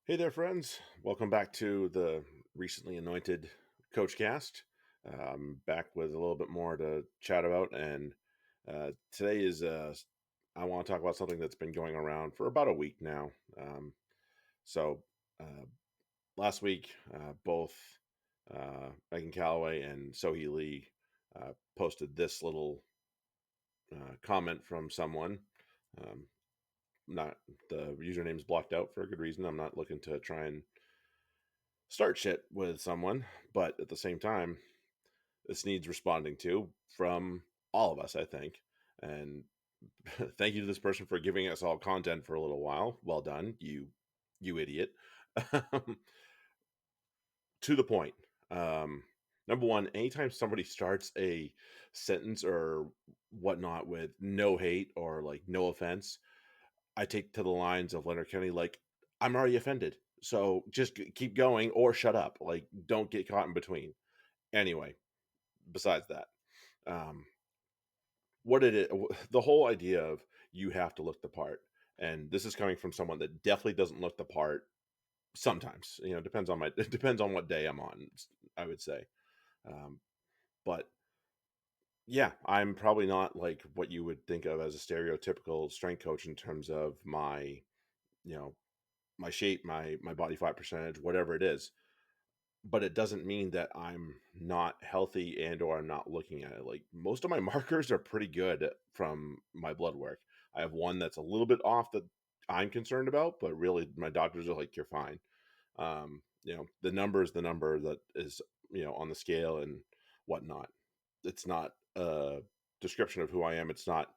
Hey there, friends. Welcome back to the recently anointed Coach Cast. Back with a little bit more to chat about. And today I want to talk about something that's been going around for about a week now. So, uh, Last week, both Megan Calloway and Sohee Lee posted this little comment from someone. Um, not The username is blocked out for a good reason. I'm not looking to try and start shit with someone, but at the same time, this needs responding to from all of us, I think. And thank you to this person for giving us all content for a little while. Well done, you idiot. To the point. Um, Number one, anytime somebody starts a sentence or whatnot with no hate or like no offense, I take to the lines of Leonard Kennedy, like, I'm already offended. So just keep going or shut up. Like, don't get caught in between. Anyway, besides that, um, what it is, the whole idea of you have to look the part, and this is coming from someone that definitely doesn't look the part. Sometimes, depends on it depends on what day I'm on. I would say, um, but yeah, I'm probably not like what you would think of as a stereotypical strength coach in terms of you know, my shape, my body fat percentage, whatever it is. But it doesn't mean that I'm not healthy and or I'm not looking at it. Like most of my markers are pretty good from my blood work. I have one that's a little bit off that I'm concerned about, but really my doctors are like, you're fine. The number is the number that is, on the scale and whatnot. It's not a description of who I am. It's not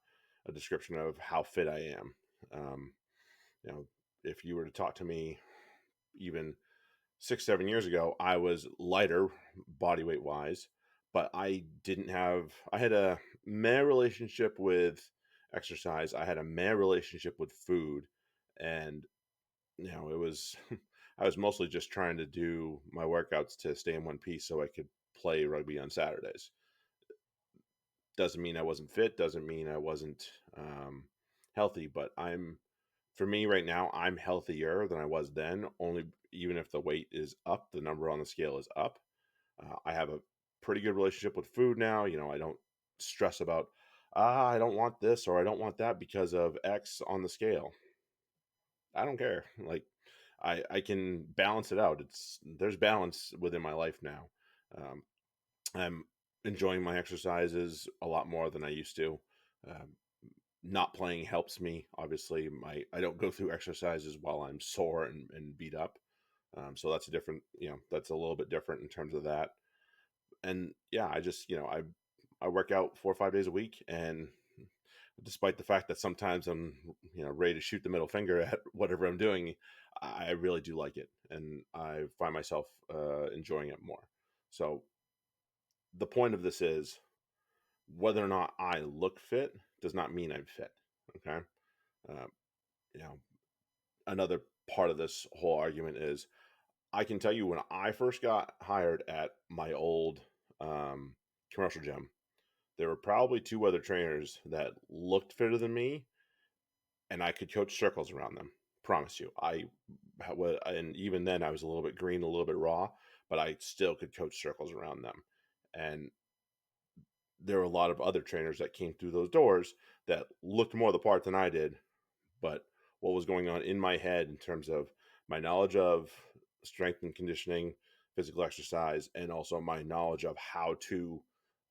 a description of how fit I am. Um, you know, if you were to talk to me even 6 7 years ago, I was lighter body weight wise, but I had a meh relationship with exercise. I had a meh relationship with food. And it was I was mostly just trying to do my workouts to stay in one piece so I could play rugby on Saturdays. Doesn't mean I wasn't fit, doesn't mean I wasn't healthy, but for me right now, I'm healthier than I was then. Only even if the weight is up, the number on the scale is up. I have a pretty good relationship with food now. I don't stress about, I don't want this or I don't want that because of X on the scale. I don't care. Like, I can balance it out. There's balance within my life now. Um, I'm enjoying my exercises a lot more than I used to. Um, Not playing helps me. Obviously, I don't go through exercises while I'm sore and beat up. So that's a different, that's a little bit different in terms of that. And yeah, I just, I work out 4 or 5 days a week, and despite the fact that sometimes I'm, ready to shoot the middle finger at whatever I'm doing, I really do like it, and I find myself enjoying it more. So the point of this is whether or not I look fit does not mean I'm fit. Okay. Uh, you know, Another part of this whole argument is I can tell you when I first got hired at my old um, commercial gym, there were probably two other trainers that looked fitter than me, and I could coach circles around them. Promise you, and even then I was a little bit green, a little bit raw, but I still could coach circles around them. And there were a lot of other trainers that came through those doors that looked more the part than I did, but what was going on in my head in terms of my knowledge of strength and conditioning, physical exercise, and also my knowledge of how to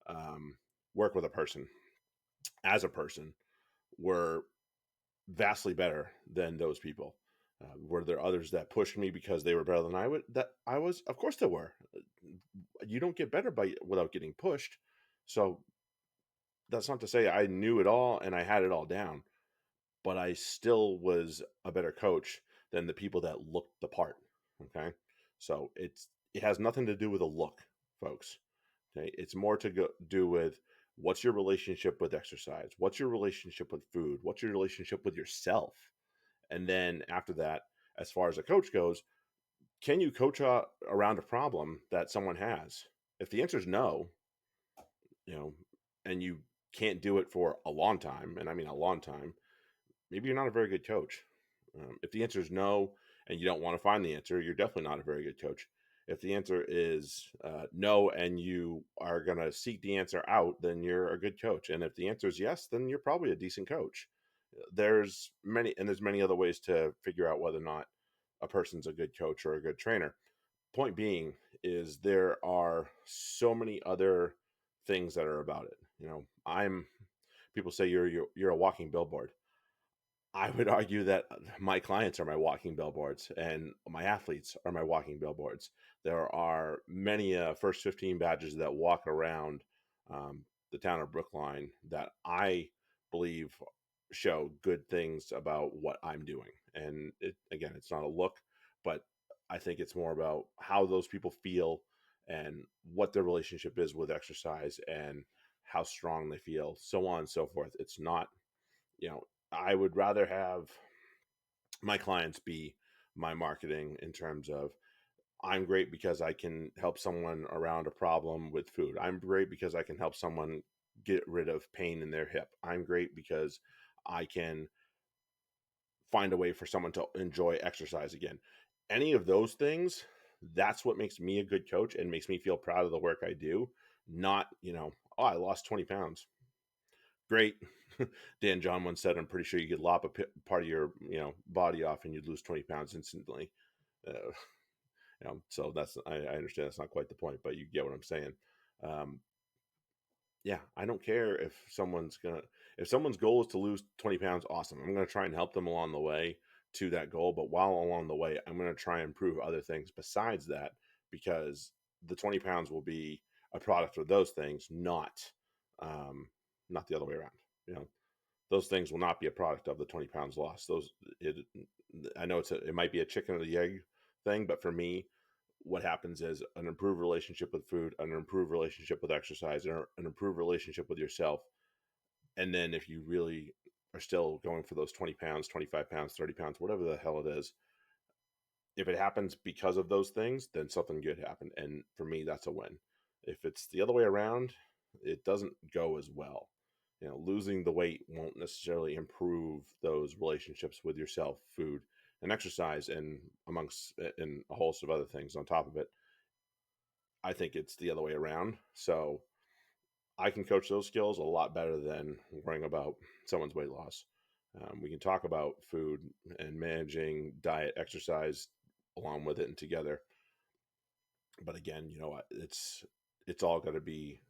um, work with a person as a person were vastly better than those people. Were there others that pushed me because they were better than I would? That I was, of course, there were. You don't get better without getting pushed. So that's not to say I knew it all and I had it all down, but I still was a better coach than the people that looked the part. Okay. So it has nothing to do with a look, folks. Okay. It's more to do with what's your relationship with exercise? What's your relationship with food? What's your relationship with yourself? And then after that, as far as a coach goes, can you coach around a problem that someone has? If the answer is no, you know, and you can't do it for a long time, and I mean a long time, maybe you're not a very good coach. If the answer is no, and you don't want to find the answer, you're definitely not a very good coach. If the answer is no, and you are going to seek the answer out, then you're a good coach. And if the answer is yes, then you're probably a decent coach. There's many other ways to figure out whether or not a person's a good coach or a good trainer. Point being is there are so many other things that are about it. I'm people say you're a walking billboard. I would argue that my clients are my walking billboards and my athletes are my walking billboards. There are many first 15 badges that walk around the town of Brookline that I believe show good things about what I'm doing. And again, it's not a look, but I think it's more about how those people feel and what their relationship is with exercise and how strong they feel, so on and so forth. It's not, you know, I would rather have my clients be my marketing in terms of I'm great because I can help someone around a problem with food. I'm great because I can help someone get rid of pain in their hip. I'm great because I can find a way for someone to enjoy exercise again. Any of those things, that's what makes me a good coach and makes me feel proud of the work I do. Not, oh, I lost 20 pounds. Great. Dan John once said, I'm pretty sure you could lop part of your, body off and you'd lose 20 pounds instantly. Uh, so I understand that's not quite the point, but you get what I'm saying. Um, yeah, I don't care if someone's goal is to lose 20 pounds, awesome. I'm going to try and help them along the way to that goal. But while along the way, I'm going to try and improve other things besides that, because the 20 pounds will be a product of those things, um, not the other way around. You know, those things will not be a product of the 20 pounds lost. I know it might be a chicken or the egg thing, but for me, what happens is an improved relationship with food, an improved relationship with exercise, and an improved relationship with yourself. And then if you really are still going for those 20 pounds, 25 pounds, 30 pounds, whatever the hell it is, if it happens because of those things, then something good happened. And for me, that's a win. If it's the other way around, it doesn't go as well. Losing the weight won't necessarily improve those relationships with yourself, food, and exercise, and a host of other things on top of it. I think it's the other way around. So I can coach those skills a lot better than worrying about someone's weight loss. We can talk about food and managing diet, exercise along with it and together. But again, it's all got to be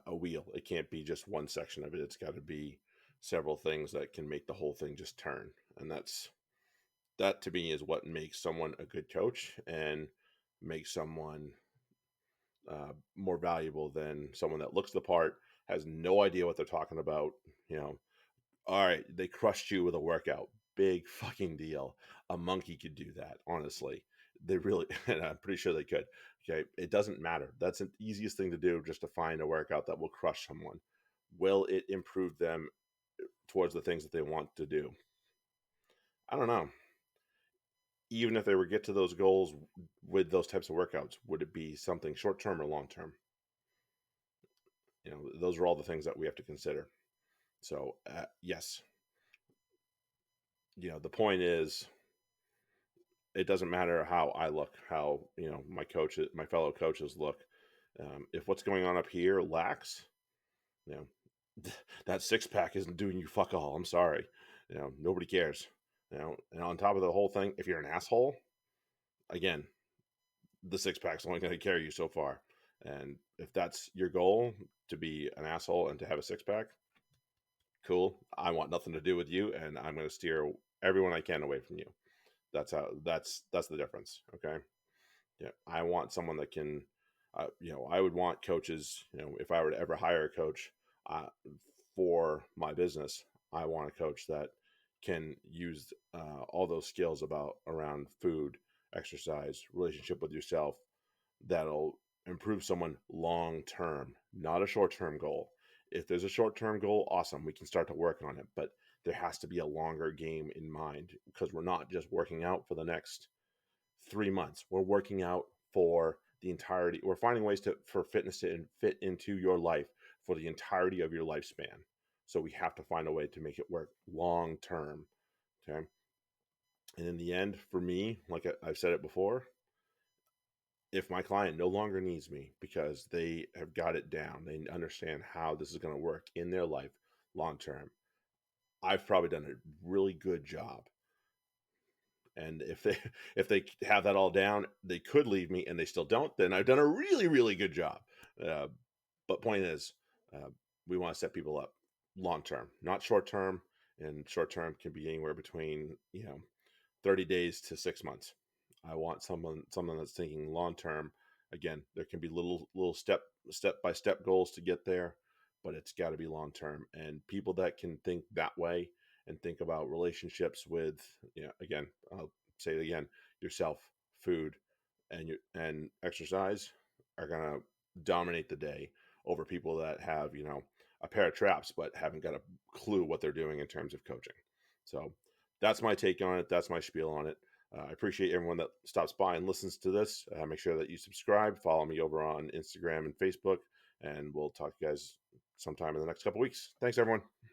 a wheel. It can't be just one section of it. It's got to be several things that can make the whole thing just turn. And that to me is what makes someone a good coach and makes someone more valuable than someone that looks the part, has no idea what they're talking about. All right, they crushed you with a workout. Big fucking deal. A monkey could do that, honestly. They really, and I'm pretty sure they could. Okay, it doesn't matter. That's the easiest thing to do, just to find a workout that will crush someone. Will it improve them towards the things that they want to do? I don't know. Even if they were get to those goals with those types of workouts, would it be something short term or long term? Those are all the things that we have to consider. So yes, the point is, it doesn't matter how I look, how my fellow coaches look. If what's going on up here lacks, you know, that six pack isn't doing you fuck all. I'm sorry, nobody cares. And on top of the whole thing, if you're an asshole, again, the six pack's only going to carry you so far. And if that's your goal, to be an asshole and to have a six pack, cool. I want nothing to do with you, and I'm going to steer everyone I can away from you. That's the difference. Okay. Yeah. I want someone that can, I would want coaches, if I were to ever hire a coach uh, for my business, I want a coach that can use all those skills around food, exercise, relationship with yourself, that'll improve someone long term, not a short term goal. If there's a short term goal, awesome, we can start to work on it. But there has to be a longer game in mind, because we're not just working out for the next 3 months. We're working out for the entirety. We're finding ways for fitness to fit into your life for the entirety of your lifespan. So we have to find a way to make it work long term. Okay. And in the end, for me, like I've said it before, if my client no longer needs me because they have got it down, they understand how this is going to work in their life long term, I've probably done a really good job. And if they if they have that all down, they could leave me, and they still don't. Then I've done a really really good job. Uh, but point is, uh, we want to set people up long term, not short term. And short term can be anywhere between 30 days to 6 months. I want someone that's thinking long term. Again, there can be little step by step goals to get there, but it's got to be long term. And people that can think that way and think about relationships with, again, I'll say it again, yourself, food, and exercise are gonna dominate the day over people that have a pair of traps but haven't got a clue what they're doing in terms of coaching. So that's my take on it. That's my spiel on it. I appreciate everyone that stops by and listens to this. Make sure that you subscribe, follow me over on Instagram and Facebook, and we'll talk to you guys sometime in the next couple weeks. Thanks, everyone.